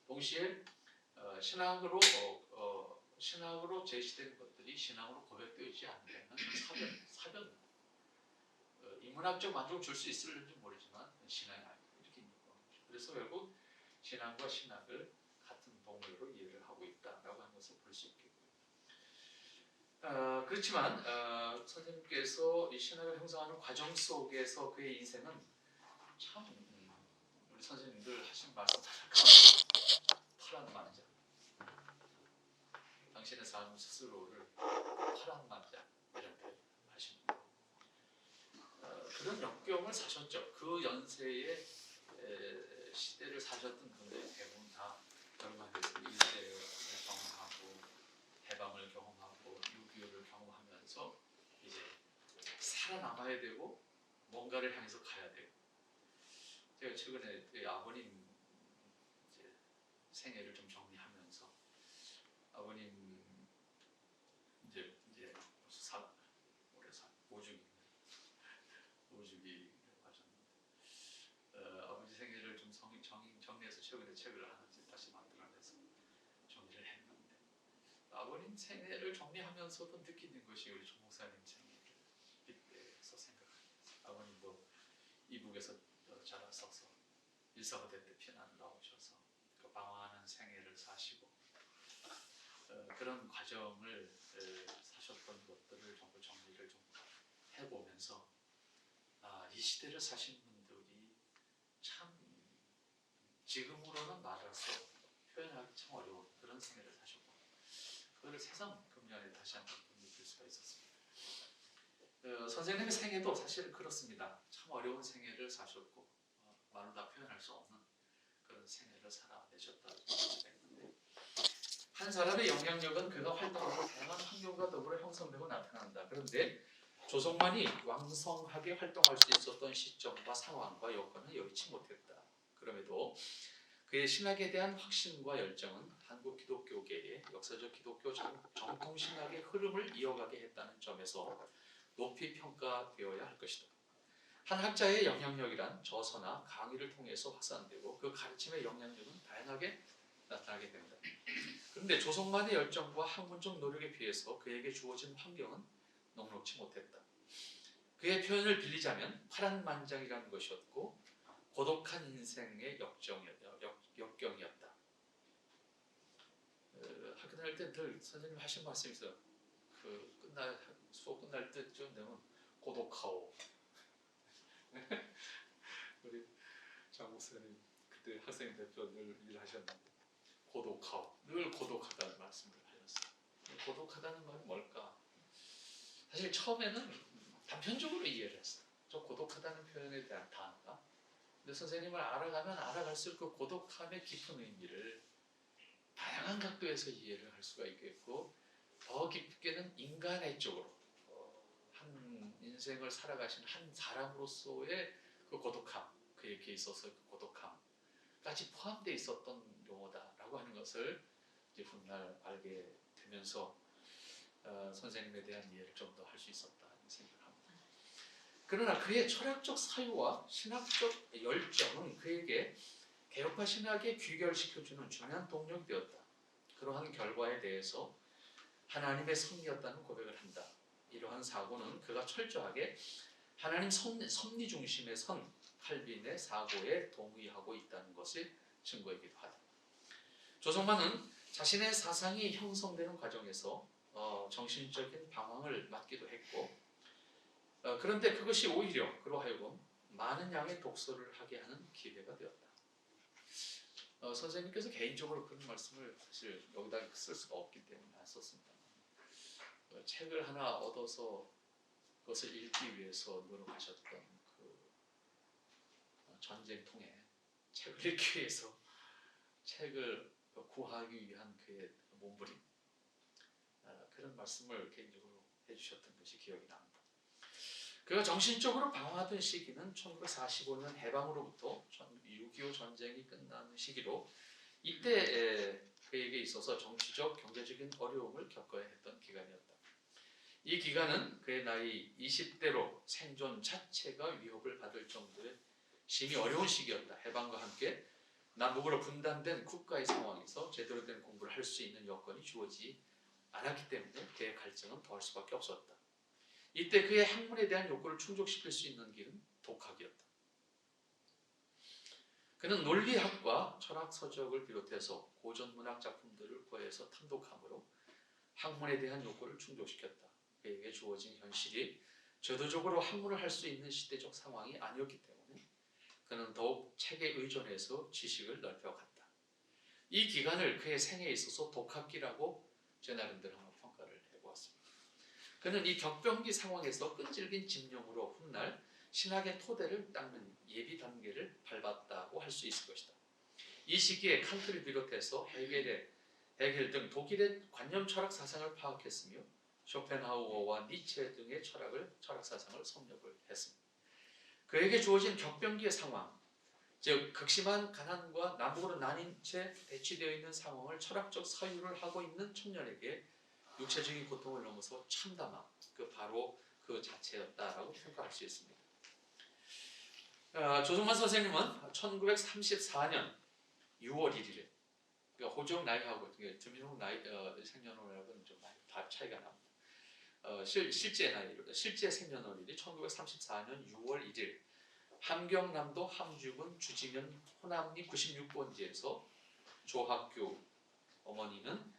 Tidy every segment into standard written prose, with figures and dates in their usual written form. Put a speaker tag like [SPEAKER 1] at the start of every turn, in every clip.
[SPEAKER 1] 동시에 신학으로 제시된 것들이 신앙으로 고백되어 있지 않으면 사변. 인문학적 만족을 줄 수 있을지 모르지만 신앙이 아니고 이렇게 있는 거죠. 그래서 결국 신앙과 신학을 같은 동료로 이해를 하고 있다라고 하는 것을 볼 수 있겠고요. 그렇지만 선생님께서 이 신학을 형성하는 과정 속에서 그의 인생은 참 우리 선생님들 하신 말씀 파란 만장. 당신의 삶 스스로를 파란 만장 이런 표현 하십니다. 그런 역경을 사셨죠. 그 연세의 시대를 사셨던 분들이 대부분 다 결국에서 일제를 경험하고 해방을 경험하고 6.25를 경험하면서 이제 살아남아야 되고 뭔가를 향해서 가야 되고. 제가 최근에 아버님 이제 생애를 좀 정리하면서 아버님 이제 올해 오주기 하셨는데 아버지 생애를 좀 정리해서 최근에 책을 하나 다시 만들어내서 정리를 했는데 아버님 생애를 정리하면서도 느끼는 것이 우리 조 목사님 생애를 빗대서 생각합니다. 아버님도 이북에서 자라서서 일사후대 때 피난 나오셔서 그 방황하는 생애를 사시고 그런 과정을 사셨던 것들을 전부 정리를 좀 해보면서 이 시대를 사신 분들이 참 지금으로는 말해서 표현하기 참 어려운 그런 생애를 사셨고 그걸 새삼 금년에 다시 한번 느낄 수가 있었습니다. 선생님의 생애도 사실 그렇습니다. 참 어려운 생애를 사셨고 말로 다 표현할 수 없는 그런 생애를 살아내셨다고 생각했는데 한 사람의 영향력은 그가 활동하고 다양한 환경과 더불어 형성되고 나타난다. 그런데 조성만이 왕성하게 활동할 수 있었던 시점과 상황과 여건은 여의치 못했다. 그럼에도 그의 신학에 대한 확신과 열정은 한국 기독교계의 역사적 기독교 정통 신학의 흐름을 이어가게 했다는 점에서 높이 평가되어야 할 것이다. 한 학자의 영향력이란 저서나 강의를 통해서 확산되고 그 가르침의 영향력은 다양하게 나타나게 된다. 그런데 조성만의 열정과 학문적 노력에 비해서 그에게 주어진 환경은 넉넉지 못했다. 그의 표현을 빌리자면 파란만장이라는 것이었고 고독한 인생의 역경이었다. 학교 다닐 때 늘 선생님 하신 말씀이 있어요. 수업 끝날 때쯤 되면 고독하오. 우리 장 목사님 그때 학생 대표 늘 일하셨는데 고독하오. 늘 고독하다는 말씀을 하셨어요. 고독하다는 말이 뭘까? 사실 처음에는 단편적으로 이해를 했어요. 저 고독하다는 표현에 대한 단어가. 근데 선생님을 알아가면 알아갈수록 그 고독함의 깊은 의미를 다양한 각도에서 이해를 할 수가 있겠고 더 깊게는 인간의 쪽으로 한 인생을 살아가신 한 사람으로서의 그 고독함, 그에게 있어서 그 고독함까지 포함되어 있었던 용어다라고 하는 것을 이제 훗날 알게 되면서 선생님에 대한 이해를 좀 더 할 수 있었다는 생각을 합니다. 그러나 그의 철학적 사유와 신학적 열정은 그에게 개혁파 신학에 귀결시켜주는 중요한 동력이 되었다. 그러한 결과에 대해서 하나님의 섭리였다는 고백을 한다. 이러한 사고는 그가 철저하게 하나님 섭리 중심에 선 칼빈의 사고에 동의하고 있다는 것이 증거이기도 하다. 조성만은 자신의 사상이 형성되는 과정에서 정신적인 방황을 맞기도 했고 그런데 그것이 오히려 그로 하여금 많은 양의 독서를 하게 하는 기회가 되었다. 선생님께서 개인적으로 그런 말씀을 사실 여기다 쓸 수가 없기 때문에 안 썼습니다. 책을 하나 얻어서 그것을 읽기 위해서 노력하셨던 그 전쟁통에 책을 읽기 위해서 책을 구하기 위한 그의 몸부림 그런 말씀을 개인적으로 해주셨던 것이 기억이 납니다. 그가 정신적으로 방황하던 시기는 1945년 해방으로부터 6.25 전쟁이 끝나는 시기로 이때 그에게 있어서 정치적, 경제적인 어려움을 겪어야 했던 기간이었다. 이 기간은 그의 나이 20대로 생존 자체가 위협을 받을 정도의 심히 어려운 시기였다. 해방과 함께 남북으로 분단된 국가의 상황에서 제대로 된 공부를 할 수 있는 여건이 주어지지 않았기 때문에 그의 갈증은 더할 수밖에 없었다. 이때 그의 학문에 대한 욕구를 충족시킬 수 있는 길은 독학이었다. 그는 논리학과 철학 서적을 비롯해서 고전 문학 작품들을 구해서 탐독함으로 학문에 대한 욕구를 충족시켰다. 그에게 주어진 현실이 저도적으로 학문을 할 수 있는 시대적 상황이 아니었기 때문에 그는 더욱 책에 의존해서 지식을 넓혀갔다. 이 기간을 그의 생애에 있어서 독학기라고 제 나름대로 한번 평가를 해보았습니다. 그는 이 격변기 상황에서 끈질긴 집념으로 훗날 신학의 토대를 닦는 예비 단계를 밟았다고 할 수 있을 것이다. 이 시기에 칸트를 비롯해서 헤겔 등 독일의 관념 철학 사상을 파악했으며 쇼펜하우어와 니체 등의 철학 사상을 섭렵을 했습니다. 그에게 주어진 격변기의 상황, 즉 극심한 가난과 남북으로 나뉜 채 대치되어 있는 상황을 철학적 사유를 하고 있는 청년에게 육체적인 고통을 넘어서 참담함, 바로 그 자체였다라고 평가할 수 있습니다. 조성만 선생님은 1934년 6월 1일에 그러니까 호정 나이하고 주민록 나이 생년월일하고는 좀 차이가 납니다. 실제 나이로 실제 생년월일이 1934년 6월 1일 함경남도 함주군 주지면 호남리 96번지에서 조학규 어머니는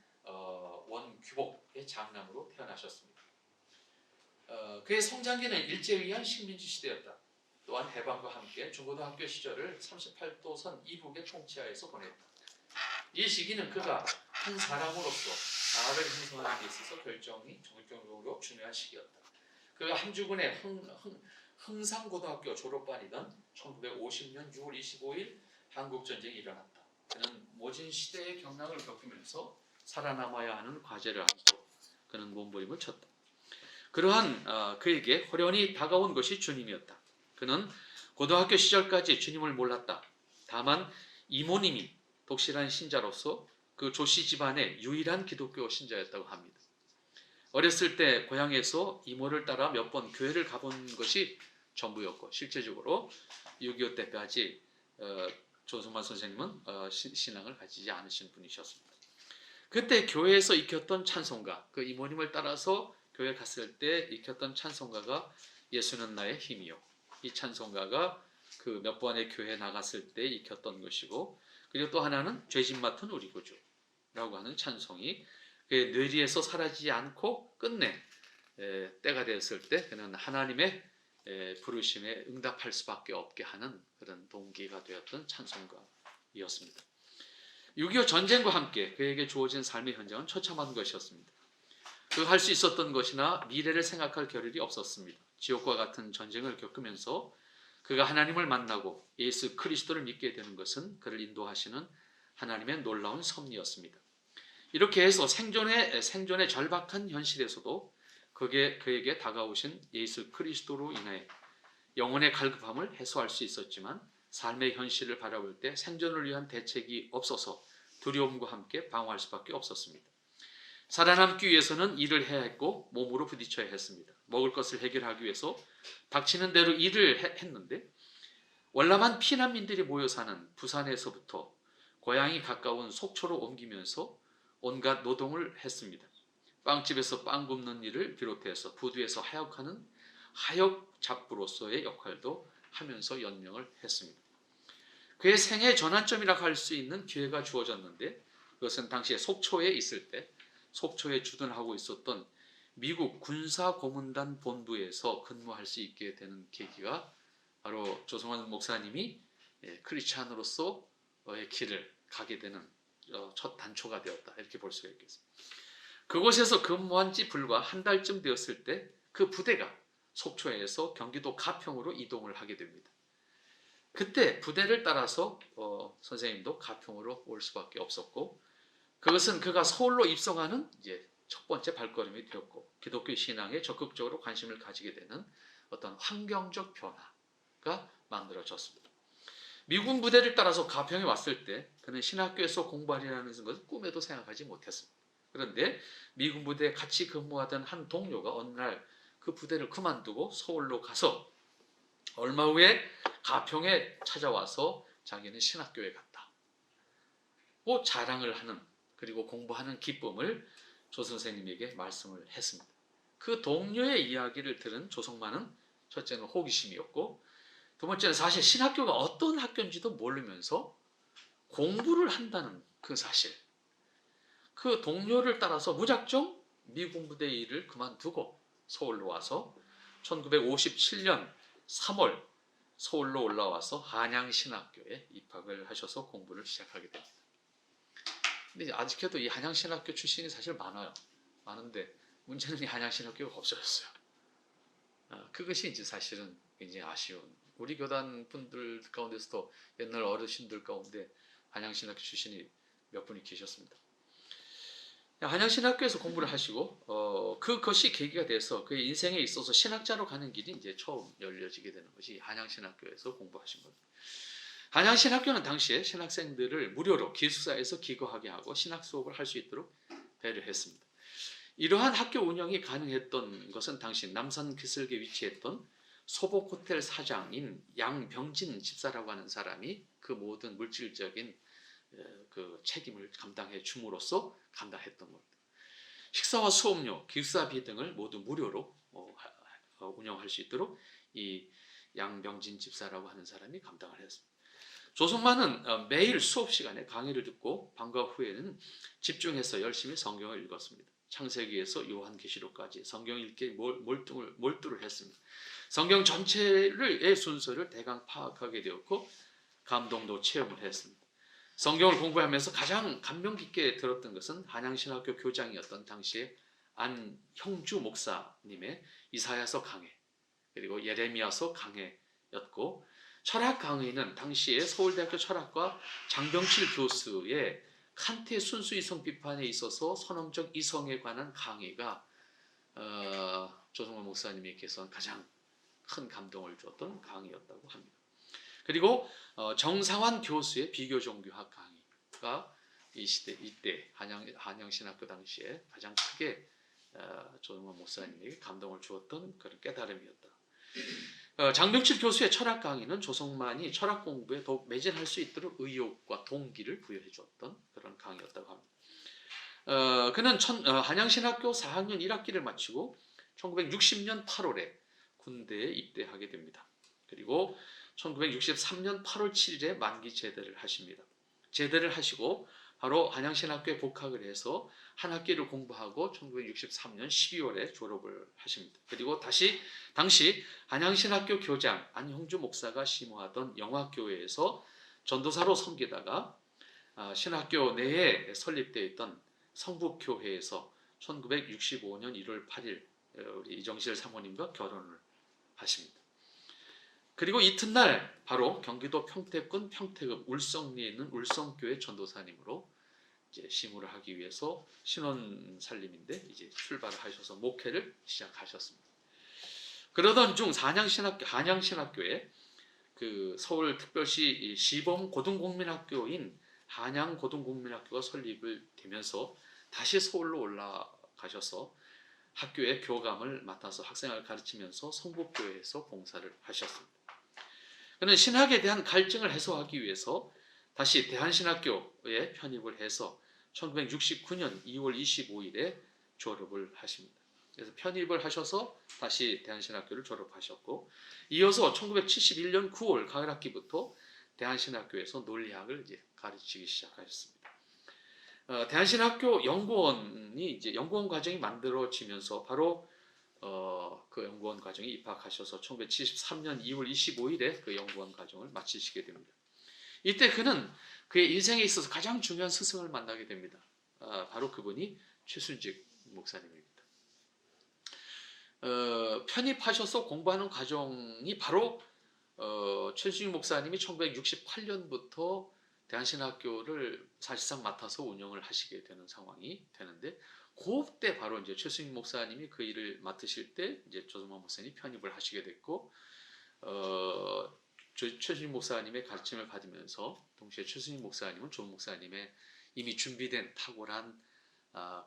[SPEAKER 1] 원규복의 장남으로 태어나셨습니다. 그의 성장기는 일제에 의한 식민지 시대였다. 또한 해방과 함께 중고등학교 시절을 38도선 이북의 통치하에서 보냈다. 이 시기는 그가 한 사람으로서 자아를 형성하는 데 있어서 결정적으로 중요한 시기였다. 그가 함주군의 흥상고등학교 졸업반이던 1950년 6월 25일 한국전쟁이 일어났다. 그는 모진 시대의 경랑을 겪으면서 살아남아야 하는 과제를 안고 그는 몸부림을 쳤다. 그러한 그에게 호련히 다가온 것이 주님이었다. 그는 고등학교 시절까지 주님을 몰랐다. 다만 이모님이 독실한 신자로서 그 조씨 집안의 유일한 기독교 신자였다고 합니다. 어렸을 때 고향에서 이모를 따라 몇 번 교회를 가본 것이 전부였고 실제적으로 6.25 때까지 조성만 선생님은 신앙을 가지지 않으신 분이셨습니다. 그때 교회에서 익혔던 찬송가, 그 이모님을 따라서 교회 갔을 때 익혔던 찬송가가 예수는 나의 힘이요. 이 찬송가가 그 몇 번의 교회 나갔을 때 익혔던 것이고, 그리고 또 하나는 죄짐 맡은 우리 구주라고 하는 찬송이 그의 뇌리에서 사라지지 않고 끝내 때가 되었을 때 그는 하나님의 부르심에 응답할 수밖에 없게 하는 그런 동기가 되었던 찬송가이었습니다. 6.25 전쟁과 함께 그에게 주어진 삶의 현장은 처참한 것이었습니다. 그 할 수 있었던 것이나 미래를 생각할 겨를이 없었습니다. 지옥과 같은 전쟁을 겪으면서 그가 하나님을 만나고 예수 그리스도를 믿게 되는 것은 그를 인도하시는 하나님의 놀라운 섭리였습니다. 이렇게 해서 생존의 절박한 현실에서도 그에게 다가오신 예수 그리스도로 인해 영혼의 갈급함을 해소할 수 있었지만 삶의 현실을 바라볼 때 생존을 위한 대책이 없어서 두려움과 함께 방어할 수밖에 없었습니다. 살아남기 위해서는 일을 해야 했고 몸으로 부딪혀야 했습니다. 먹을 것을 해결하기 위해서 닥치는 대로 일을 했는데 월남한 피난민들이 모여 사는 부산에서부터 고향이 가까운 속초로 옮기면서 온갖 노동을 했습니다. 빵집에서 빵 굽는 일을 비롯해서 부두에서 하역하는 하역 잡부로서의 역할도 하면서 연명을 했습니다. 그의 생애 전환점이라고 할 수 있는 기회가 주어졌는데 그것은 당시에 속초에 있을 때 속초에 주둔하고 있었던 미국 군사고문단 본부에서 근무할 수 있게 되는 계기가 바로 조성환 목사님이 크리스찬으로서의 길을 가게 되는 첫 단초가 되었다, 이렇게 볼 수가 있겠습니다. 그곳에서 근무한 지 불과 한 달쯤 되었을 때 그 부대가 속초에서 경기도 가평으로 이동을 하게 됩니다. 그때 부대를 따라서 선생님도 가평으로 올 수밖에 없었고, 그것은 그가 서울로 입성하는 이제 첫 번째 발걸음이 되었고 기독교 신앙에 적극적으로 관심을 가지게 되는 어떤 환경적 변화가 만들어졌습니다. 미군 부대를 따라서 가평에 왔을 때 그는 신학교에서 공부하리라는 것을 꿈에도 생각하지 못했습니다. 그런데 미군 부대에 같이 근무하던 한 동료가 어느 날 그 부대를 그만두고 서울로 가서 얼마 후에 가평에 찾아와서 자기는 신학교에 갔다,
[SPEAKER 2] 자랑을 하는, 그리고 공부하는 기쁨을 조 선생님에게 말씀을 했습니다. 그 동료의 이야기를 들은 조성만은 첫째는 호기심이었고, 두 번째는 사실 신학교가 어떤 학교인지도 모르면서 공부를 한다는 그 사실, 그 동료를 따라서 무작정 미군부대 일을 그만두고 서울로 와서 1957년 3월 서울로 올라와서 한양신학교에 입학을 하셔서 공부를 시작하게 됩니다. 근데 아직도 이 한양신학교 출신이 사실 많아요. 많은데 문제는 이 한양신학교가 없어졌어요. 그것이 이제 사실은 굉장히 아쉬운, 우리 교단 분들 가운데서도 옛날 어르신들 가운데 한양신학교 출신이 몇 분이 계셨습니다. 한양신학교에서 공부를 하시고 그것이 계기가 돼서 그의 인생에 있어서 신학자로 가는 길이 이제 처음 열려지게 되는 것이 한양신학교에서 공부하신 겁니다. 한양신학교는 당시에 신학생들을 무료로 기숙사에서 기거하게 하고 신학 수업을 할 수 있도록 배려했습니다. 이러한 학교 운영이 가능했던 것은 당시 남산 기슭에 위치했던 소복호텔 사장인 양병진 집사라고 하는 사람이 그 모든 물질적인 그 책임을 감당해 줌으로써 감당했던 겁니다. 식사와 수업료, 기숙사비 등을 모두 무료로 운영할 수 있도록 이 양병진 집사라고 하는 사람이 감당을 했습니다. 조성만은 매일 수업 시간에 강의를 듣고 방과 후에는 집중해서 열심히 성경을 읽었습니다. 창세기에서 요한계시록까지 성경 읽기에 몰두를 했습니다. 성경 전체의 순서를 대강 파악하게 되었고 감동도 체험을 했습니다. 성경을 공부하면서 가장 감명 깊게 들었던 것은 한양신학교 교장이었던 당시에 안형주 목사님의 이사야서 강해, 그리고 예레미야서 강해였고, 철학 강의는 당시에 서울대학교 철학과 장병칠 교수의 칸트의 순수 이성 비판에 있어서 선언적 이성에 관한 강의가 조성만 목사님께서는 가장 큰 감동을 줬던 강의였다고 합니다. 그리고 정상환 교수의 비교종교학 강의가 이때 한양신학교 당시에 가장 크게 조성만 목사님에게 감동을 주었던 그런 깨달음이었다. 장병칠 교수의 철학 강의는 조성만이 철학 공부에 더욱 매진할 수 있도록 의욕과 동기를 부여해 주었던 그런 강의였다고 합니다. 그는 한양신학교 4학년 1학기를 마치고 1960년 8월에 군대에 입대하게 됩니다. 그리고 1963년 8월 7일에 만기 제대를 하십니다. 제대를 하시고 바로 한양신학교에 복학을 해서 한 학기를 공부하고 1963년 12월에 졸업을 하십니다. 그리고 당시 한양신학교 교장 안형주 목사가 심호하던 영화교회에서 전도사로 섬기다가 신학교 내에 설립되어 있던 성북교회에서 1965년 1월 8일 우리 이정실 사모님과 결혼을 하십니다. 그리고 이튿날 바로 경기도 평택군 평택읍 울성리에 있는 울성교회 전도사님으로 이제 심호를 하기 위해서 신혼 살림인데 이제 출발을 하셔서 목회를 시작하셨습니다. 그러던 중 한양신학교에 그 서울특별시 시범 고등국민학교인 한양고등국민학교가 설립을 되면서 다시 서울로 올라가셔서 학교의 교감을 맡아서 학생을 가르치면서 성북교회에서 봉사를 하셨습니다. 그는 신학에 대한 갈증을 해소하기 위해서 다시 대한신학교에 편입을 해서 1969년 2월 25일에 졸업을 하십니다. 그래서 편입을 하셔서 다시 대한신학교를 졸업하셨고, 이어서 1971년 9월 가을학기부터 대한신학교에서 논리학을 이제 가르치기 시작하셨습니다. 대한신학교 연구원이 이제 연구원 과정이 만들어지면서 바로 그 연구원 과정에 입학하셔서 1973년 2월 25일에 그 연구원 과정을 마치시게 됩니다. 이때 그는 그의 인생에 있어서 가장 중요한 스승을 만나게 됩니다. 바로 그분이 최순직 목사님입니다. 편입하셔서 공부하는 과정이 바로 최순직 목사님이 1968년부터 대한신학교를 사실상 맡아서 운영을 하시게 되는 상황이 되는데, 그때 바로 이제 최순직 목사님이 그 일을 맡으실 때 이제 조성만 목사님이 편입을 하시게 됐고, 최순직 목사님의 가르침을 받으면서 동시에 최순직 목사님은 조 목사님의 이미 준비된 탁월한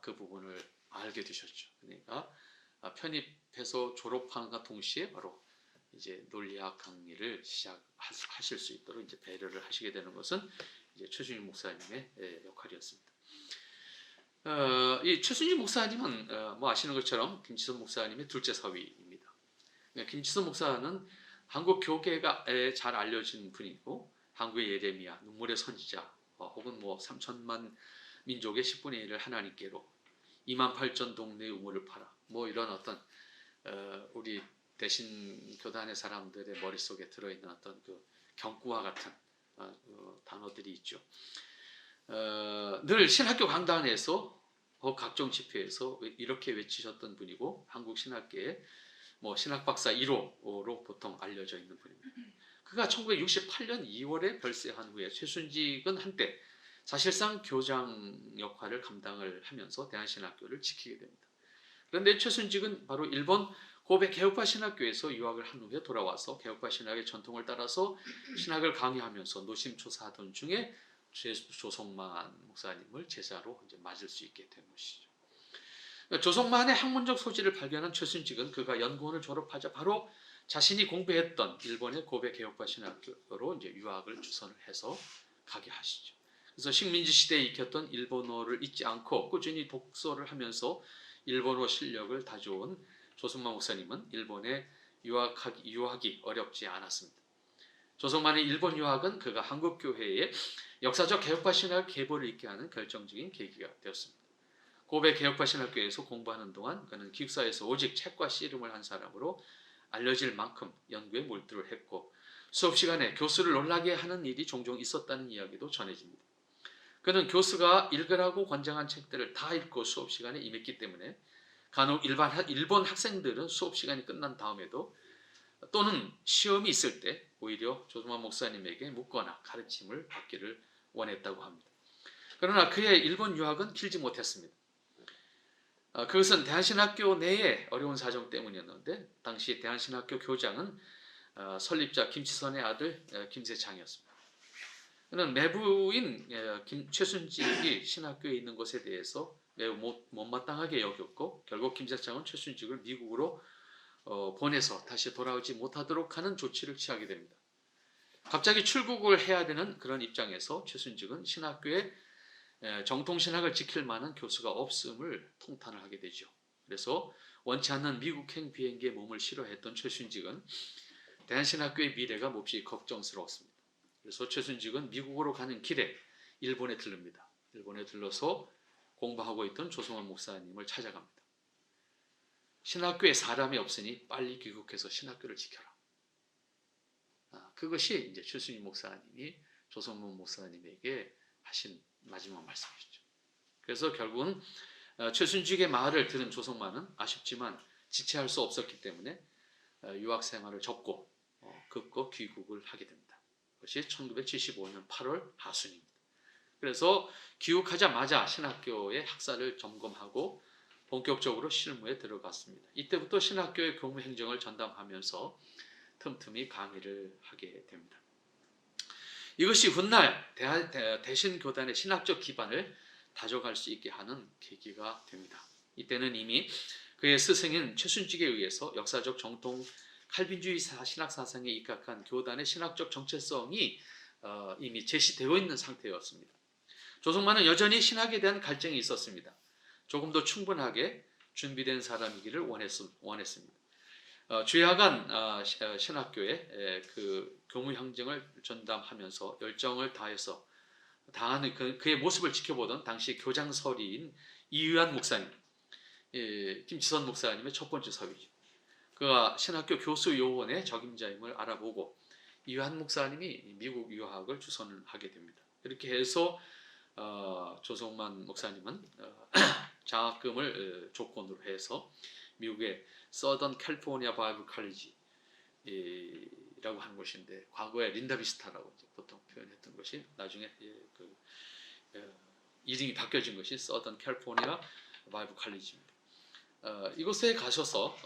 [SPEAKER 2] 그 부분을 알게 되셨죠. 그러니까 편입해서 졸업함과 동시에 바로 이제 논리학 강의를 시작하실 수 있도록 이제 배려를 하시게 되는 것은 이제 최순희 목사님의 역할이었습니다. 이 최순희 목사님은 뭐 아시는 것처럼 김치선 목사님의 둘째 사위입니다. 김치선 목사는 한국 교계가 잘 알려진 분이고 한국의 예레미야, 눈물의 선지자, 혹은 뭐 3천만 민족의 10분의 1을 하나님께로 2만 8천 동네의 우물을 팔아 뭐 이런 어떤 우리 대신 교단의 사람들의 머릿속에 들어있는 어떤 그 경구와 같은 단어들이 있죠. 늘 신학교 강단에서 각종 집회에서 이렇게 외치셨던 분이고 한국 신학계의 뭐 신학 박사 1호로 보통 알려져 있는 분입니다. 그가 1968년 2월에 별세한 후에 최순직은 한때 사실상 교장 역할을 감당을 하면서 대한신학교를 지키게 됩니다. 그런데 최순직은 바로 일본 고베 개혁파 신학교에서 유학을 한 후에 돌아와서 개혁파 신학의 전통을 따라서 신학을 강의하면서 노심초사하던 중에 조성만 목사님을 제자로 이제 맞을 수 있게 된 것이죠. 조성만의 학문적 소질을 발견한 최순직은 그가 연구원을 졸업하자 바로 자신이 공부했던 일본의 고베 개혁파 신학교로 이제 유학을 주선을 해서 가게 하시죠. 그래서 식민지 시대에 익혔던 일본어를 잊지 않고 꾸준히 독서를 하면서 일본어 실력을 다져온 조성만 목사님은 일본에 유학이 어렵지 않았습니다. 조성만의 일본 유학은 그가 한국 교회의 역사적 개혁파 신학 계보를 잇게 하는 결정적인 계기가 되었습니다. 고베 개혁파 신학교에서 공부하는 동안 그는 기숙사에서 오직 책과 씨름을 한 사람으로 알려질 만큼 연구에 몰두를 했고 수업 시간에 교수를 놀라게 하는 일이 종종 있었다는 이야기도 전해집니다. 그는 교수가 읽으라고 권장한 책들을 다 읽고 수업 시간에 임했기 때문에 간혹 일본 학생들은 수업 시간이 끝난 다음에도 또는 시험이 있을 때 오히려 조성만 목사님에게 묻거나 가르침을 받기를 원했다고 합니다. 그러나 그의 일본 유학은 길지 못했습니다. 그것은 대한신학교 내의 어려운 사정 때문이었는데 당시 대한신학교 교장은 설립자 김치선의 아들 김세창이었습니다. 그는 매부인 최순직이 신학교에 있는 것에 대해서 매우 못마땅하게 여겼고 결국 김세창은 최순직을 미국으로 보내서 다시 돌아오지 못하도록 하는 조치를 취하게 됩니다. 갑자기 출국을 해야 되는 그런 입장에서 최순직은 신학교에 정통신학을 지킬 만한 교수가 없음을 통탄을 하게 되죠. 그래서 원치 않는 미국행 비행기에 몸을 실어 했던 최순직은 대한신학교의 미래가 몹시 걱정스러웠습니다. 그래서 최순직은 미국으로 가는 길에 일본에 들릅니다. 일본에 들러서 공부하고 있던 조성만 목사님을 찾아갑니다. 신학교에 사람이 없으니 빨리 귀국해서 신학교를 지켜라. 그것이 이제 최순희 목사님이 조성만 목사님에게 하신 마지막 말씀이었죠. 그래서 결국은 최순직의 말을 들은 조성만은 아쉽지만 지체할 수 없었기 때문에 유학 생활을 접고 급거 귀국을 하게 됩니다. 그것이 1975년 8월 하순입니다. 그래서 귀국하자마자 신학교의 학사를 점검하고 본격적으로 실무에 들어갔습니다. 이때부터 신학교의 교무 행정을 전담하면서 틈틈이 강의를 하게 됩니다. 이것이 훗날 대신교단의 신학적 기반을 다져갈 수 있게 하는 계기가 됩니다. 이때는 이미 그의 스승인 최순직에 의해서 역사적 정통 칼빈주의 신학 사상에 입각한 교단의 신학적 정체성이 이미 제시되어 있는 상태였습니다. 조성만은 여전히 신학에 대한 갈증이 있었습니다. 조금 더 충분하게 준비된 사람이기를 원했습니다. 주야간 신학교에 그 교무 행정을 전담하면서 열정을 다해서 당하는 그의 모습을 지켜보던 당시 교장설이인 이유한 목사님, 김치선 목사님의 첫 번째 사위죠. 그가 신학교 교수 요원의 적임자임을 알아보고 이유한 목사님이 미국 유학을 주선을 하게 됩니다. 이렇게 해서 조성만 목사님은 장학금을 조건으로 해서 미국의 서던 캘리포니아 바이블 칼리지라고 하는 곳인데 과거에 린다비스타라고 보통 표현했던 것이 나중에 이름이 바뀌어진 것이 서던 캘리포니아 바이블 칼리지입니다. 이곳에 가셔서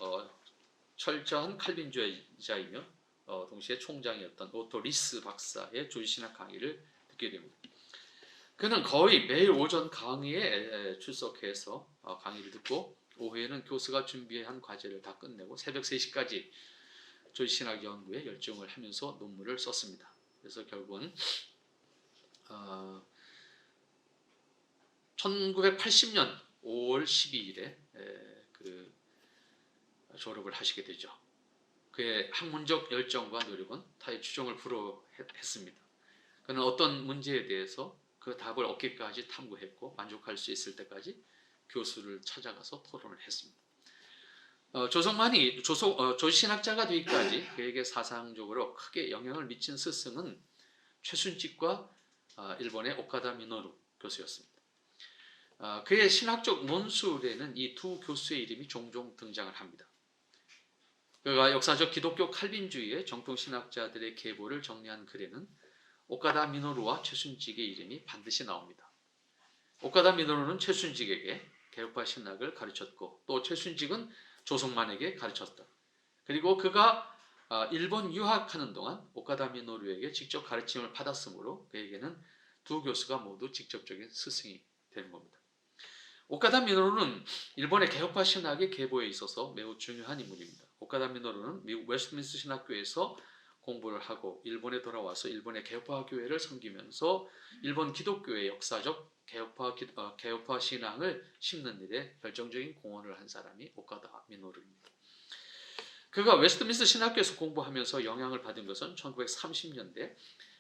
[SPEAKER 2] 철저한 칼빈주의자이며 동시에 총장이었던 오토 리스 박사의 조지신학 강의를 듣게 됩니다. 그는 거의 매일 오전 강의에 출석해서 강의를 듣고 오후에는 교수가 준비한 과제를 다 끝내고 새벽 3시까지 조지신학 연구에 열정을 하면서 논문을 썼습니다. 그래서 결국은 1980년 5월 12일에 그 졸업을 하시게 되죠. 그의 학문적 열정과 노력은 타의 추종을 불허했습니다. 그는 어떤 문제에 대해서 그 답을 얻기까지 탐구했고 만족할 수 있을 때까지 교수를 찾아가서 토론을 했습니다. 조성만이 조신학자가 되기까지 그에게 사상적으로 크게 영향을 미친 스승은 최순직과 일본의 오카다 미노루 교수였습니다. 그의 신학적 논술에는 이 두 교수의 이름이 종종 등장을 합니다. 그가 역사적 기독교 칼빈주의의 정통신학자들의 계보를 정리한 글에는 오카다 미노루와 최순직의 이름이 반드시 나옵니다. 오카다 미노루는 최순직에게 개혁파 신학을 가르쳤고 또 최순직은 조성만에게 가르쳤다. 그리고 그가 일본 유학하는 동안 오카다 미노루에게 직접 가르침을 받았으므로 그에게는 두 교수가 모두 직접적인 스승이 되는 겁니다. 오카다 미노루는 일본의 개혁파 신학의 계보에 있어서 매우 중요한 인물입니다. 오카다 미노루는 미국 웨스트민스터 신학교에서 공부를 하고 일본에 돌아와서 일본의 개혁파 교회를 섬기면서 일본 기독교의 역사적 개혁파 신앙을 심는 일에 결정적인 공헌을 한 사람이 오카다 미노루입니다. 그가 웨스트민스터 신학교에서 공부하면서 영향을 받은 것은 1930년대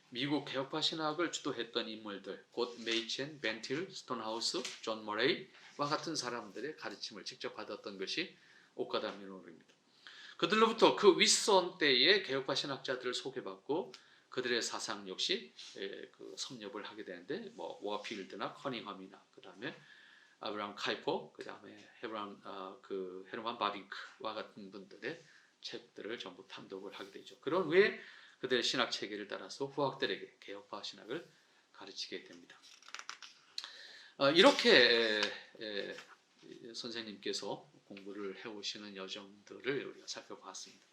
[SPEAKER 2] 미국 개혁파 신학을 주도했던 인물들, 곧 메이첸, 벤틸, 스톤하우스, 존 머레이와 같은 사람들의 가르침을 직접 받았던 것이 오카다 미노루입니다. 그들로부터 그 윗선 때의 개혁파 신학자들을 소개받고 그들의 사상 역시 그 섭렵을 하게 되는데 뭐 워필드나 커닝ham이나 그 다음에 아브라함 카이퍼, 그 다음에 헤르만 바빙크와 같은 분들의 책들을 전부 탐독을 하게 되죠. 그런 후에 그들의 신학 체계를 따라서 후학들에게 개혁파 신학을 가르치게 됩니다. 이렇게 선생님께서 공부를 해오시는 여정들을 우리가 살펴봤습니다.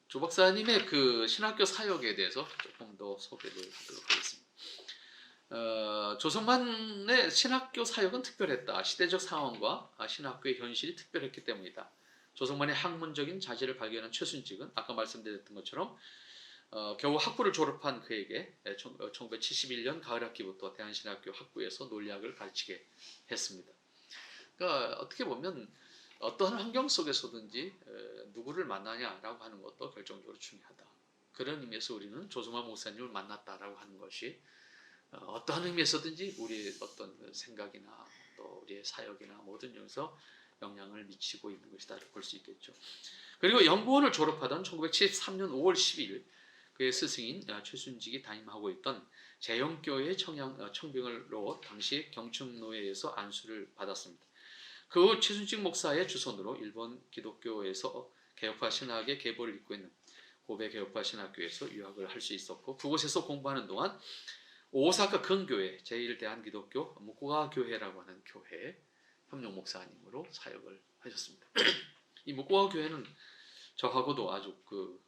[SPEAKER 2] 조 박사님의 그 신학교 사역에 대해서 조금 더 소개를 하도록 하겠습니다. 조성만의 신학교 사역은 특별했다. 시대적 상황과 신학교의 현실이 특별했기 때문이다. 조성만의 학문적인 자질을 발견한 최순직은 아까 말씀드렸던 것처럼 겨우 학부를 졸업한 그에게 1971년 가을 학기부터 대한신학교 학부에서 논리학을 가르치게 했습니다. 그러니까 어떻게 보면 어떠한 환경 속에서든지 누구를 만나냐라고 하는 것도 결정적으로 중요하다. 그런 의미에서 우리는 조성만 목사님을 만났다라고 하는 것이 어떠한 의미에서든지 우리의 어떤 생각이나 또 우리의 사역이나 모든 점에서 영향을 미치고 있는 것이다 볼 수 있겠죠. 그리고 연구원을 졸업하던 1973년 5월 10일 그의 스승인 최순직이 담임하고 있던 재영교회 청병으로 당시 경춘노예에서 안수를 받았습니다. 그 후 최순직 목사의 주선으로 일본 기독교에서 개혁파 신학의 계보를 잇고 있는 고베 개혁파 신학교에서 유학을 할 수 있었고 그곳에서 공부하는 동안 오사카 근교회 제1대한기독교 무코가 교회라고 하는 교회 협력 목사님으로 사역을 하셨습니다. 이 무코가 교회는 저하고도 아주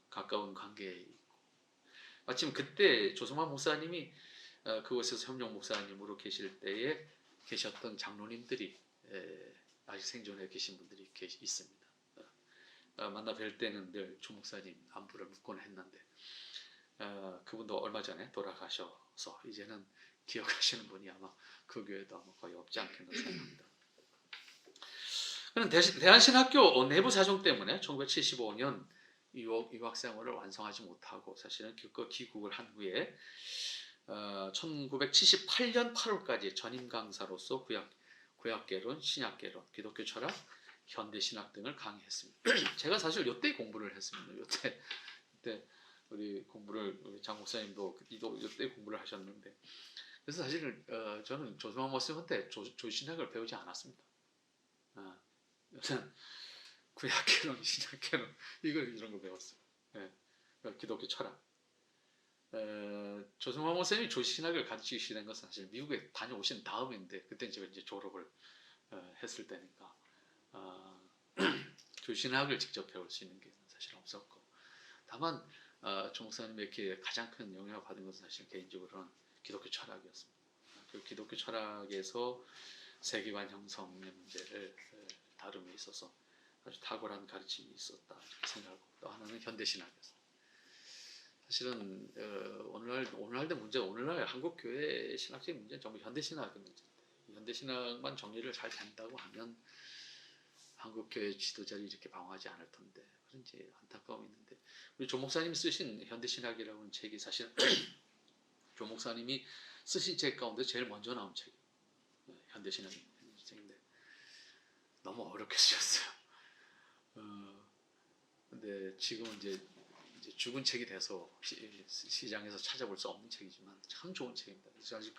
[SPEAKER 2] 가까운 관계에 있고 마침 그때 조성만 목사님이 그곳에서 협력 목사님으로 계실 때에 계셨던 장로님들이 아직 생존해 계신 분들이 있습니다. 만나 뵐 때는 늘 조 목사님 안부를 묻곤 했는데 그분도 얼마 전에 돌아가셔서 이제는 기억하시는 분이 아마 그 교회도 아마 거의 없지 않겠나 생각합니다. 그는 대한신학교 내부 사정 때문에 1975년 유학생활을 완성하지 못하고 사실은 귀국을 한 후에 1978년 8월까지 전임 강사로서 구약개론, 신약개론, 기독교 철학, 현대신학 등을 강의했습니다. 제가 사실 이때 공부를 했습니다. 이때 우리 장 목사님도 이때 공부를 하셨는데 그래서 사실 저는 조성만 목사님한테 조신학을 배우지 않았습니다. 저는 구약개론, 신약개론 이런 거 배웠어요. 기독교 철학. 조성만 목사님이 조신학을 가르치시는 것은 사실 미국에 다녀오신 다음인데 그때 제가 이제 졸업을 했을 때니까 조신학을 직접 배울 수 있는 게 사실 없었고 다만 조 목사님에게 가장 큰 영향을 받은 것은 사실 개인적으로는 기독교 철학이었습니다. 그 기독교 철학에서 세계관 형성의 문제를 다룸에 있어서 아주 탁월한 가르침이 있었다 이렇게 생각하고 또 하나는 현대신학이었습니다. 사실은 오늘날의 문제, 오늘날 한국 교회 신학적인 문제는 전부 현대 신학의 문제인데, 현대 신학만 정리를 잘 된다고 하면 한국 교회 지도자를 이렇게 방어하지 않을 텐데, 그런 이제 안타까움이 있는데, 우리 조 목사님 쓰신 현대 신학이라는 책이 사실 조 목사님이 쓰신 책 가운데 제일 먼저 나온 책이에요. 현대 신학인데 너무 어렵게 쓰셨어요. 근데 지금은 이제 죽은 책이 돼서 시장에서 찾아볼 수 없는 책이지만 참 좋은 책입니다. 그래서 사실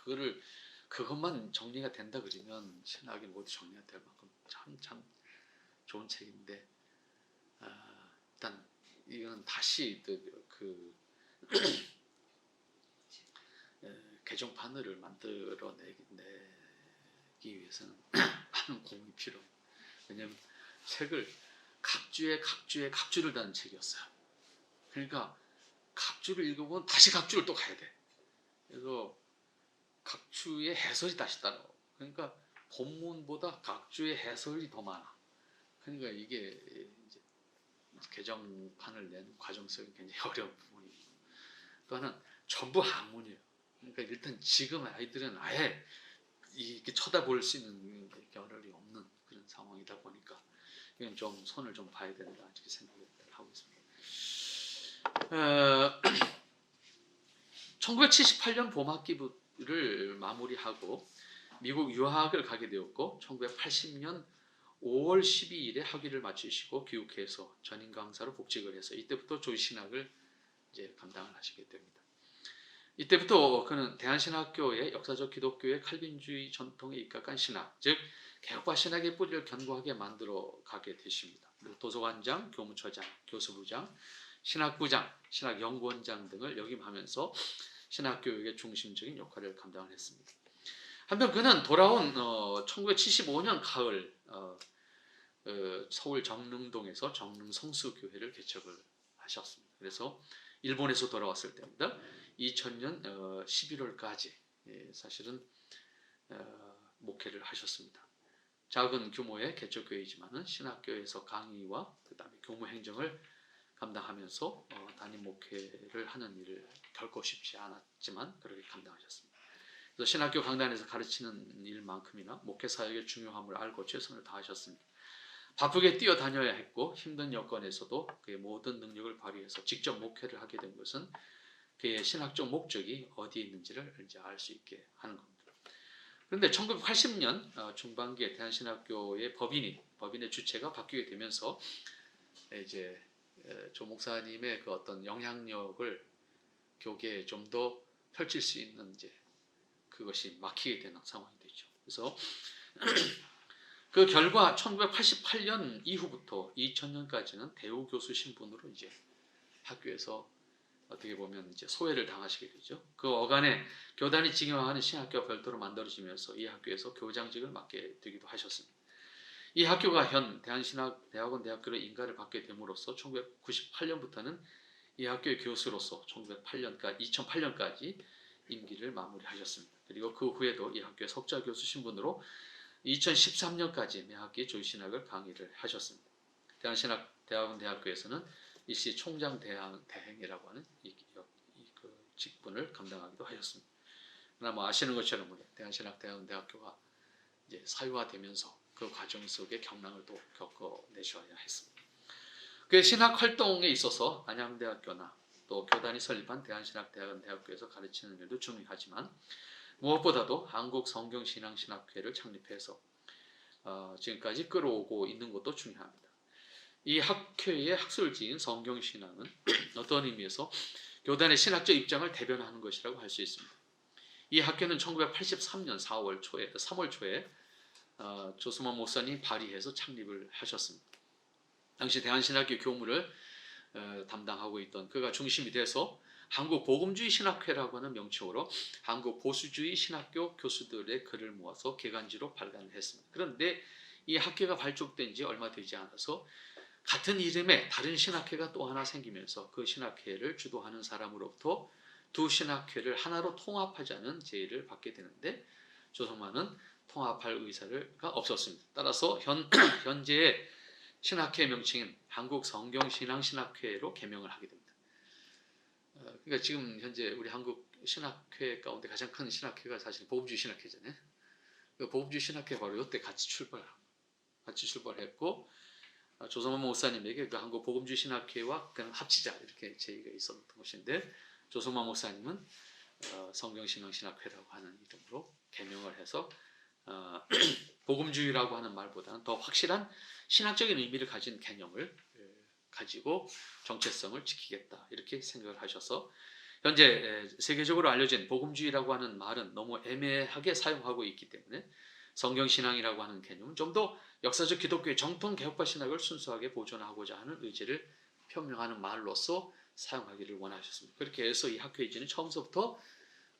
[SPEAKER 2] 그것만 정리가 된다 그러면 신학이 모두 정리가 될 만큼 참 좋은 책인데, 일단 이건 다시 그 개정판을 만들어내기 위해서는 많은 공이 필요해요. 왜냐하면 책을 각주를 다는 책이었어요. 그러니까 각주를 읽어보면 다시 각주를 또 가야 돼. 그래서 각주의 해설이 다시 따라와. 그러니까 본문보다 각주의 해설이 더 많아. 그러니까 이게 이제 개정판을 낸 과정성이 굉장히 어려운 부분이고, 또 하나는 전부 한문이에요. 그러니까 일단 지금 아이들은 아예 이렇게 쳐다볼 수 있는 겨를이 없는 그런 상황이다 보니까 이건 좀 손을 좀 봐야 된다 이렇게 생각을 하고 있습니다. 1978년 봄학기를 마무리하고 미국 유학을 가게 되었고, 1980년 5월 12일에 학위를 마치시고 교육회에서 전임 강사로 복직을 해서 이때부터 조신학을 이제 감당을 하시게 됩니다. 이때부터 그는 대한신학교의 역사적 기독교의 칼빈주의 전통에 입각한 신학, 즉 개혁파 신학의 뿌리를 견고하게 만들어 가게 되십니다. 도서관장, 교무처장, 교수부장, 신학부장, 신학연구원장 등을 역임하면서 신학교육의 중심적인 역할을 감당을 했습니다. 한편 그는 돌아온 1975년 가을 서울 정릉동에서 정릉성수교회를 개척을 하셨습니다. 그래서 일본에서 돌아왔을 때입니다. 2000년 11월까지 사실은 목회를 하셨습니다. 작은 규모의 개척교회이지만은 신학교에서 강의와 그다음에 교무 행정을 감당하면서 담임 목회를 하는 일을 결코 쉽지 않았지만 그렇게 감당하셨습니다. 그래서 신학교 강단에서 가르치는 일만큼이나 목회 사역의 중요함을 알고 최선을 다하셨습니다. 바쁘게 뛰어다녀야 했고 힘든 여건에서도 그의 모든 능력을 발휘해서 직접 목회를 하게 된 것은 그의 신학적 목적이 어디에 있는지를 이제 알 수 있게 하는 겁니다. 그런데 1980년 중반기에 대한신학교의 법인의 주체가 바뀌게 되면서 이제 조 목사님의 그 어떤 영향력을 교계에 좀 더 펼칠 수 있는 이제 그것이 막히게 되는 상황이 되죠. 그래서 그 결과 1988년 이후부터 2000년까지는 대우 교수 신분으로 이제 학교에서 어떻게 보면 이제 소외를 당하시게 되죠. 그 어간에 교단이 직영하는 신학교가 별도로 만들어지면서 이 학교에서 교장직을 맡게 되기도 하셨습니다. 이 학교가 현 대한신학대학원 대학교로 인가를 받게 됨으로써 1998년부터는 이 학교의 교수로서 2008년까지 임기를 마무리하셨습니다. 그리고 그 후에도 이 학교의 석좌 교수 신분으로 2013년까지 매학기 조신학을 강의를 하셨습니다. 대한신학대학원 대학교에서는 일시 총장 대행이라고 하는 그 직분을 감당하기도 하셨습니다. 그러나 뭐 아시는 것처럼 대한신학대학원 대학교가 이제 사유화되면서 그 과정 속에 경랑을 또 겪어내셔야 했습니다. 그 신학 활동에 있어서 안양대학교나 또 교단이 설립한 대한신학대학원 대학교에서 가르치는 일도 중요하지만 무엇보다도 한국성경신앙신학회를 창립해서 지금까지 끌어오고 있는 것도 중요합니다. 이 학회의 학술지인 성경신앙은 어떤 의미에서 교단의 신학적 입장을 대변하는 것이라고 할 수 있습니다. 이 학회는 1983년 3월 초에 조수만 목사님이 발의해서 창립을 하셨습니다. 당시 대한신학교 교무를 담당하고 있던 그가 중심이 돼서 한국복음주의 신학회라고 하는 명칭으로 한국보수주의 신학교 교수들의 글을 모아서 개간지로 발간을 했습니다. 그런데 이 학회가 발족된 지 얼마 되지 않아서 같은 이름의 다른 신학회가 또 하나 생기면서 그 신학회를 주도하는 사람으로부터 두 신학회를 하나로 통합하자는 제의를 받게 되는데 조성만은 통합할 의사가 없었습니다. 따라서 현재의 신학회 명칭인 한국성경신앙신학회로 개명을 하게 됩니다. 그러니까 지금 현재 우리 한국 신학회 가운데 가장 큰 신학회가 사실 복음주의 신학회잖아요. 그 복음주의 신학회 바로 이때 같이 출발했고 조성모 목사님에게 그 한국 복음주의 신학회와 그냥 합치자 이렇게 제의가 있었던 것인데 조성모 목사님은 성경신앙신학회라고 하는 이름으로 개명을 해서 복음주의라고 하는 말보다는 더 확실한 신학적인 의미를 가진 개념을 가지고 정체성을 지키겠다 이렇게 생각을 하셔서 현재 세계적으로 알려진 복음주의라고 하는 말은 너무 애매하게 사용하고 있기 때문에 성경신앙이라고 하는 개념은 좀 더 역사적 기독교의 정통 개혁파 신학을 순수하게 보존하고자 하는 의지를 표명하는 말로서 사용하기를 원하셨습니다. 그렇게 해서 이 학회의 지는 처음부터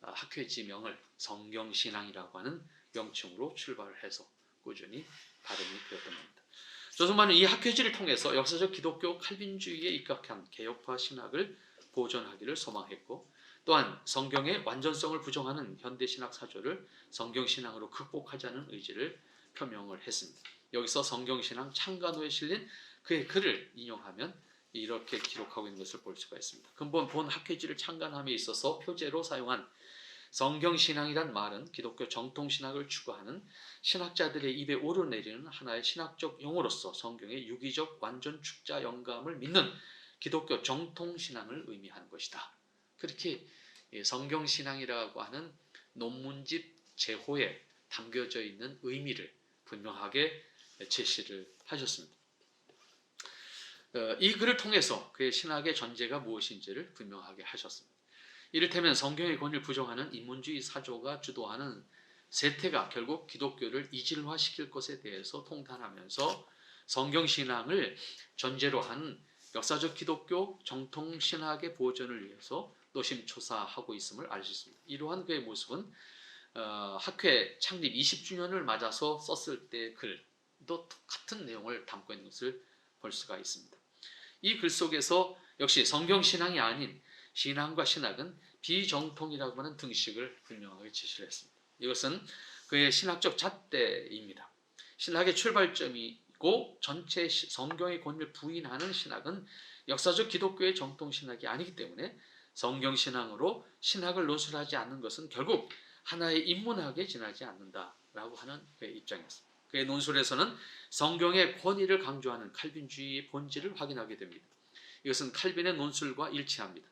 [SPEAKER 2] 학회 지명을 성경신앙이라고 하는 명칭으로 출발을 해서 꾸준히 발음이 되었던 겁니다. 조성만은 이 학회지를 통해서 역사적 기독교 칼빈주의에 입각한 개혁파 신학을 보존하기를 소망했고 또한 성경의 완전성을 부정하는 현대신학 사조를 성경신앙으로 극복하자는 의지를 표명을 했습니다. 여기서 성경신앙 창간호에 실린 그의 글을 인용하면 이렇게 기록하고 있는 것을 볼 수가 있습니다. 근본 본 학회지를 창간함에 있어서 표제로 사용한 성경신앙이란 말은 기독교 정통신학을 추구하는 신학자들의 입에 오르내리는 하나의 신학적 용어로서 성경의 유기적 완전 축자 영감을 믿는 기독교 정통신앙을 의미하는 것이다. 그렇게 성경신앙이라고 하는 논문집 제호에 담겨져 있는 의미를 분명하게 제시를 하셨습니다. 이 글을 통해서 그의 신학의 전제가 무엇인지를 분명하게 하셨습니다. 이를테면 성경의 권위를 부정하는 인문주의 사조가 주도하는 세태가 결국 기독교를 이질화시킬 것에 대해서 통탄하면서 성경신앙을 전제로 한 역사적 기독교 정통신학의 보존을 위해서 노심초사하고 있음을 알 수 있습니다. 이러한 그의 모습은 학회 창립 20주년을 맞아서 썼을 때 글도 같은 내용을 담고 있는 것을 볼 수가 있습니다. 이 글 속에서 역시 성경신앙이 아닌 신앙과 신학은 비정통이라고 하는 등식을 분명하게 제시를 했습니다. 이것은 그의 신학적 잣대입니다. 신학의 출발점이고 전체 성경의 권위를 부인하는 신학은 역사적 기독교의 정통신학이 아니기 때문에 성경신앙으로 신학을 논술하지 않는 것은 결국 하나의 인문학에 지나지 않는다라고 하는 그의 입장이었습니다. 그의 논술에서는 성경의 권위를 강조하는 칼빈주의의 본질을 확인하게 됩니다. 이것은 칼빈의 논술과 일치합니다.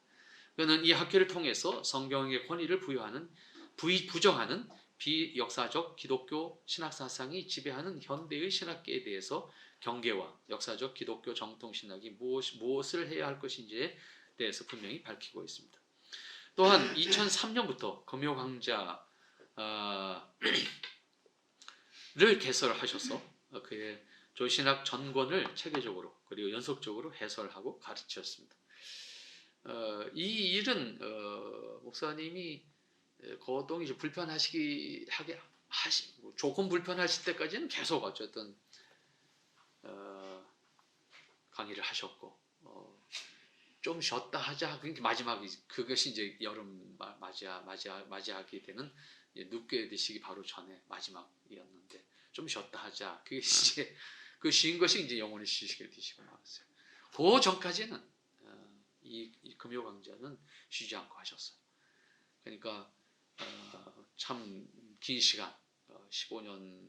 [SPEAKER 2] 그는 이 학회를 통해서 성경의 권위를 부정하는 비역사적 기독교 신학사상이 지배하는 현대의 신학계에 대해서 경계와 역사적 기독교 정통신학이 무엇을 해야 할 것인지에 대해서 분명히 밝히고 있습니다. 또한 2003년부터 금요강좌를 개설하셔서 그의 조신학 전권을 체계적으로 그리고 연속적으로 해설하고 가르쳤습니다. 이 일은 목사님이 거동이 조금 불편하실 때까지는 계속 어쨌든 강의를 하셨고 좀 쉬었다 하자. 그러니까 마지막이 그것이 이제 여름 맞이하게 되는 늦게 드시기 바로 전에 마지막이었는데 좀 쉬었다 하자. 그게 이제 그 쉰 것이 이제 영원히 쉬시게 되시고 나왔어요. 그 전까지는 이 금요 강좌는 쉬지 않고 하셨어요. 그러니까 참 긴 시간, 15년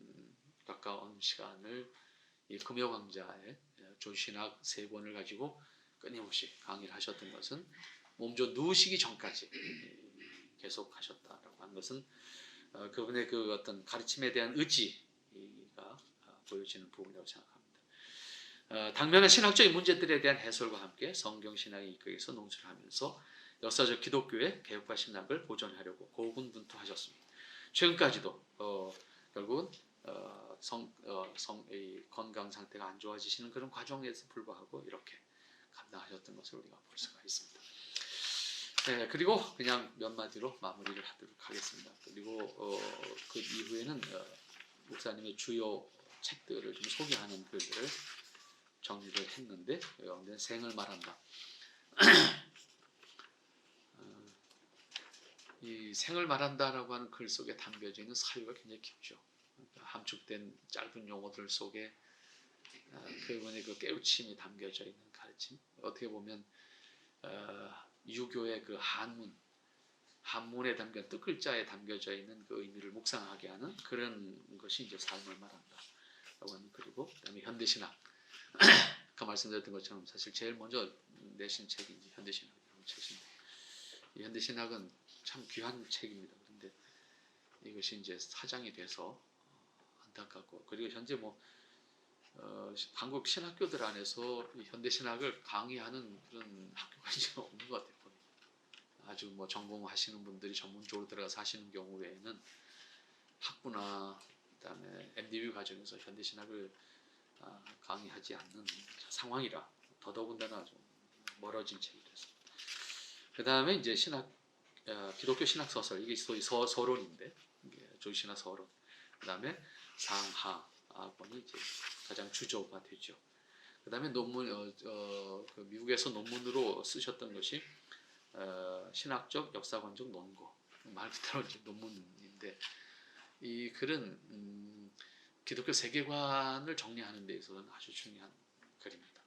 [SPEAKER 2] 가까운 시간을 이 금요 강좌에 조신학 3권을 가지고 끊임없이 강의를 하셨던 것은 몸져 누우시기 전까지 계속 하셨다라고 하는 것은 그분의 그 어떤 가르침에 대한 의지가 보여지는 부분이라고 생각합니다. 당면한 신학적인 문제들에 대한 해설과 함께 성경신학의 이끌에서 논술을 하면서 역사적 기독교의 개혁과 신학을 보존하려고 고군분투하셨습니다. 최근까지도 결국은 건강 상태가 안 좋아지시는 그런 과정에서 불구하고 이렇게 감당하셨던 것을 우리가 볼 수가 있습니다. 네, 그리고 그냥 몇 마디로 마무리를 하도록 하겠습니다. 그리고 그 이후에는 목사님의 주요 책들을 좀 소개하는 글들을 정리를 했는데 생을 말한다. 이 생을 말한다라고 하는 글 속에 담겨져 있는 사유가 굉장히 깊죠. 함축된 짧은 용어들 속에 그분의 그 깨우침이 담겨져 있는 가르침. 어떻게 보면 유교의 그 한문에 담겨 뜻글자에 담겨져 있는 그 의미를 묵상하게 하는 그런 것이 이제 삶을 말한다라고 하는. 그리고 그다음에 현대신학. 아까 말씀드렸던 것처럼 사실 제일 먼저 내신 책이 이제 현대신학이라는 책인데, 이 현대신학은 참 귀한 책입니다. 그런데 이것이 이제 사장이 돼서 안타깝고, 그리고 현재 한국 신학교들 안에서 이 현대신학을 강의하는 그런 학교가 이제 없는 것 같아요. 아주 전공하시는 분들이 전문적으로 들어가서 하시는 경우 외에는 학부나 그다음에 MDB 과정에서 현대신학을 강의하지 않는 상황이라 더더군다나 좀 멀어진 책이 됐습니다. 그 다음에 이제 기독교 신학 소설, 이게 소위 서론인데, 조신학 서론. 그 다음에 상하권이 이제 가장 주조가 되죠. 그 다음에 논문, 그 미국에서 논문으로 쓰셨던 것이 신학적 역사관적 논고, 말 그대로 이제 논문인데, 이 글은 기독교 세계관을 정리하는 데 있어서는 아주 중요한 글입니다.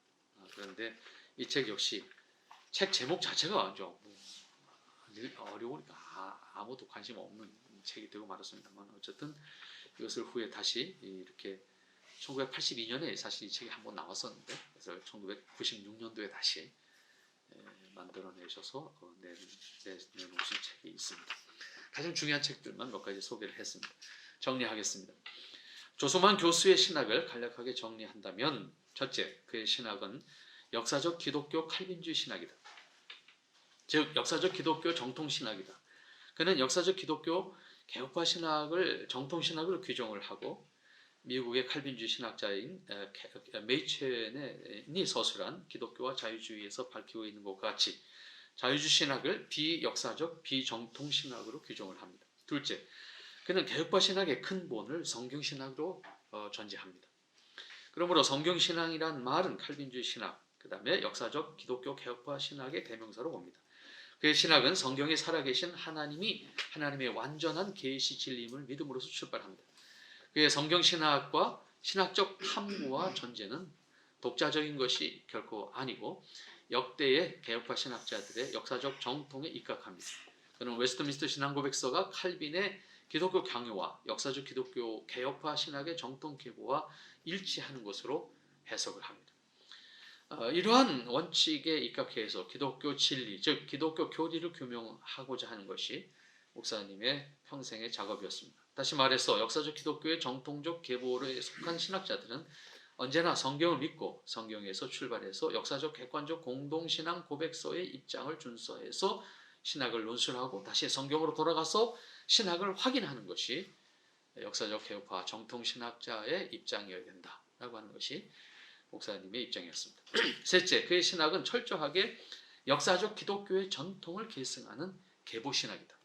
[SPEAKER 2] 그런데 이 책 역시 책 제목 자체가 좀 어려우니까 아무도 관심 없는 책이 되고 말았습니다만, 어쨌든 이것을 후에 다시 이렇게 1982년에 사실 이 책이 한번 나왔었는데, 그래서 1996년도에 다시 만들어내셔서 내놓으신 책이 있습니다. 가장 중요한 책들만 몇 가지 소개를 했습니다. 정리하겠습니다. 조소만 교수의 신학을 간략하게 정리한다면, 첫째, 그의 신학은 역사적 기독교 칼빈주의 신학이다. 즉 역사적 기독교 정통 신학이다. 그는 역사적 기독교 개혁파 신학을 정통 신학으로 규정을 하고, 미국의 칼빈주의 신학자인 메이첸이 서술한 기독교와 자유주의에서 밝히고 있는 것과 같이 자유주의 신학을 비역사적 비정통 신학으로 규정을 합니다. 둘째, 그는 개혁파 신학의 큰 본을 성경 신학으로 전제합니다. 그러므로 성경 신앙이란 말은 칼빈주의 신학, 그 다음에 역사적 기독교 개혁파 신학의 대명사로 봅니다. 그의 신학은 성경에 살아계신 하나님의 완전한 계시 진리임을 믿음으로써 출발합니다. 그의 성경 신학과 신학적 탐구와 전제는 독자적인 것이 결코 아니고 역대의 개혁파 신학자들의 역사적 정통에 입각합니다. 그는 웨스트민스터 신앙고백서가 칼빈의 기독교 강요와 역사적 기독교 개혁파 신학의 정통 계보와 일치하는 것으로 해석을 합니다. 이러한 원칙에 입각해서 기독교 진리, 즉 기독교 교리를 규명하고자 하는 것이 목사님의 평생의 작업이었습니다. 다시 말해서 역사적 기독교의 정통적 계보에 속한 신학자들은 언제나 성경을 믿고 성경에서 출발해서 역사적 객관적 공동신앙 고백서의 입장을 준수해서 신학을 논술하고 다시 성경으로 돌아가서 신학을 확인하는 것이 역사적 개혁파 정통신학자의 입장이어야 된다라고 하는 것이 목사님의 입장이었습니다. 셋째, 그의 신학은 철저하게 역사적 기독교의 전통을 계승하는 계보신학이다.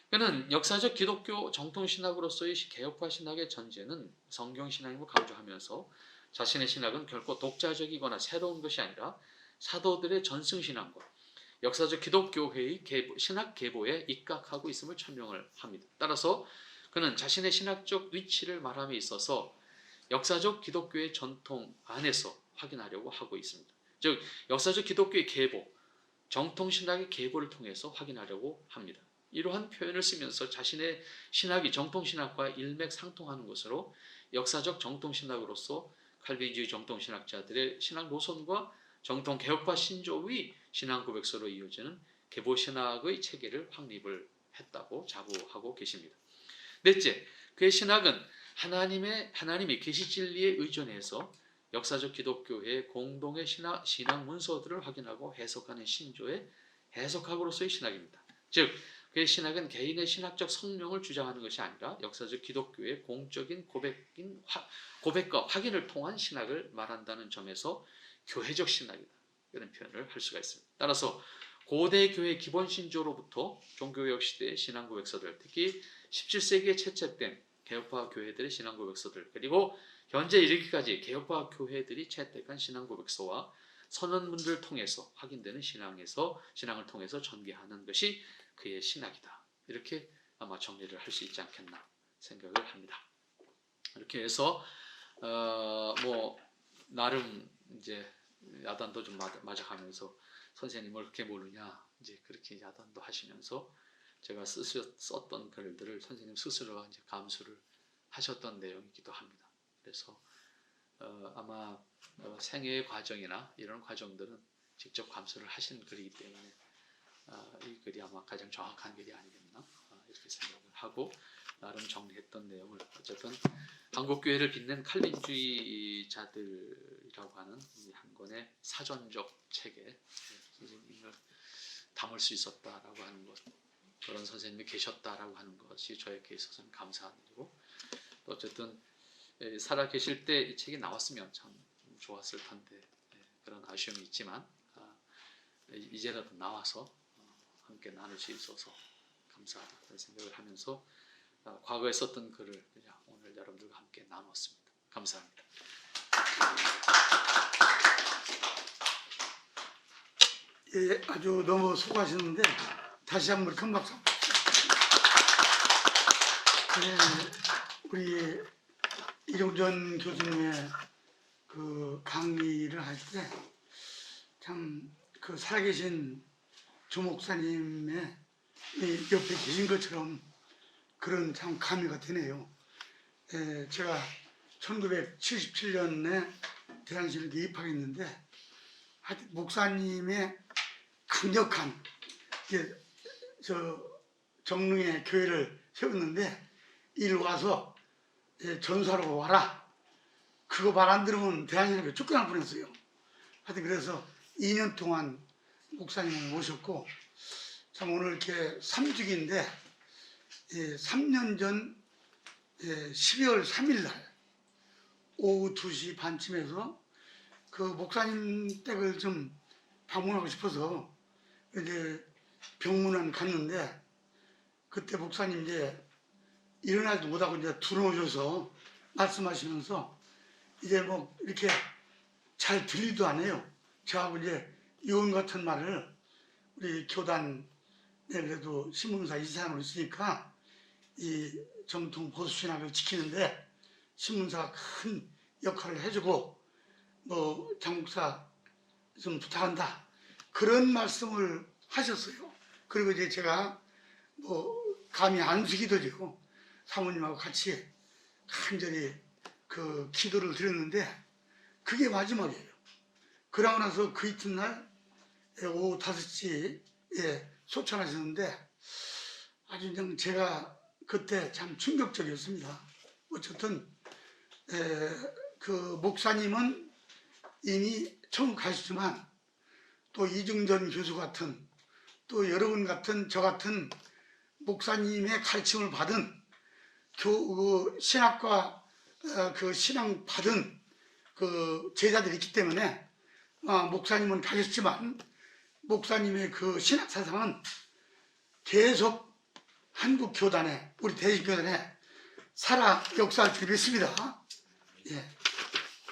[SPEAKER 2] 그는 역사적 기독교 정통신학으로서의 개혁파 신학의 전제는 성경신학임을 강조하면서 자신의 신학은 결코 독자적이거나 새로운 것이 아니라 사도들의 전승신앙과 역사적 기독교회의 신학 계보에 입각하고 있음을 천명을 합니다. 따라서 그는 자신의 신학적 위치를 말함에 있어서 역사적 기독교의 전통 안에서 확인하려고 하고 있습니다. 즉 역사적 기독교의 계보, 정통신학의 계보를 통해서 확인하려고 합니다. 이러한 표현을 쓰면서 자신의 신학이 정통신학과 일맥상통하는 것으로 역사적 정통신학으로서 칼빈주의 정통신학자들의 신학 노선과 정통개혁파 신조의 신앙고백서로 이어지는 계보신학의 체계를 확립을 했다고 자부하고 계십니다. 넷째, 그의 신학은 하나님의 계시진리에 의존해서 역사적 기독교의 공동의 신학 문서들을 확인하고 해석하는 신조의 해석학으로서의 신학입니다. 즉 그의 신학은 개인의 신학적 성명을 주장하는 것이 아니라 역사적 기독교의 공적인 고백과 확인을 통한 신학을 말한다는 점에서 교회적 신학이다, 이런 표현을 할 수가 있습니다. 따라서 고대 교회 기본 신조로부터 종교개혁 시대의 신앙고백서들, 특히 17세기에 채택된 개혁파 교회들의 신앙고백서들, 그리고 현재 이르기까지 개혁파 교회들이 채택한 신앙고백서와 선언문들을 통해서 확인되는 신앙을 통해서 전개하는 것이 그의 신학이다. 이렇게 아마 정리를 할 수 있지 않겠나 생각을 합니다. 이렇게 해서 나름 이제 야단도 좀 맞아가면서 선생님을 그렇게 모르냐, 이제 그렇게 야단도 하시면서 제가 썼던 글들을 선생님 스스로가 이제 감수를 하셨던 내용이기도 합니다. 그래서 아마 생애의 과정이나 이런 과정들은 직접 감수를 하신 글이기 때문에 이 글이 아마 가장 정확한 글이 아니겠나 이렇게 생각을 하고 나름 정리했던 내용을 어쨌든 한국교회를 빛낸 칼빈주의자들이라고 하는 이 한 권의 사전적 책에 선생님을 담을 수 있었다라고 하는 것, 그런 선생님이 계셨다라고 하는 것이 저에게 있어서는 감사한 일이고, 또 어쨌든 살아 계실 때 이 책이 나왔으면 참 좋았을 텐데 그런 아쉬움이 있지만 이제라도 나와서 함께 나눌 수 있어서 감사하다 그런 생각을 하면서 과거에 썼던 글을 그냥 오늘 여러분들과 함께 나눴습니다. 감사합니다.
[SPEAKER 3] 예, 아주 너무 수고하셨는데 다시 한번 큰 박수. 우리 이종전 교수님의 그 강의를 할 때 참 그 살아계신 조 목사님의 옆에 계신 것처럼 그런 참 감회가 되네요. 제가 1977년에 대한신학교에 입학했는데 하여튼 목사님의 강력한 정릉에 교회를 세웠는데 이리 와서 전사로 와라. 그거 말 안 들으면 대한신학교 쫓겨날 뻔했어요. 하여튼 그래서 2년 동안 목사님을 모셨고 참 오늘 이렇게 3주기인데 3년 전 12월 3일 날 오후 2시 반쯤에서 그 목사님 댁을 좀 방문하고 싶어서 이제 병문안 갔는데 그때 목사님 이제 일어나지도 못하고 이제 들어오셔서 말씀하시면서 이제 뭐 이렇게 잘 들리도 않아요. 저하고 이제 유언 같은 말을 우리 교단에 그래도 신문사 이사장으로 있으니까 이 정통 보수신학을 지키는데 신문사가 큰 역할을 해주고 뭐 장목사 좀 부탁한다 그런 말씀을 하셨어요. 그리고 이제 제가 뭐 감히 안수기도죠. 사모님하고 같이 간절히 그 기도를 드렸는데 그게 마지막이에요. 그러고 나서 그 이튿날 오후 5시에 소천하셨는데 아주 그냥 제가 그때 참 충격적이었습니다. 어쨌든 그 목사님은 이미 천국 가셨지만 또 이중전 교수 같은 또 여러분 같은 저 같은 목사님의 가르침을 받은 신학과 그 신앙 받은 그 제자들이 있기 때문에 목사님은 가셨지만 목사님의 그 신학 사상은 계속 한국 교단에 우리 대신교단에 살아 역사할 줄 믿습니다. 예.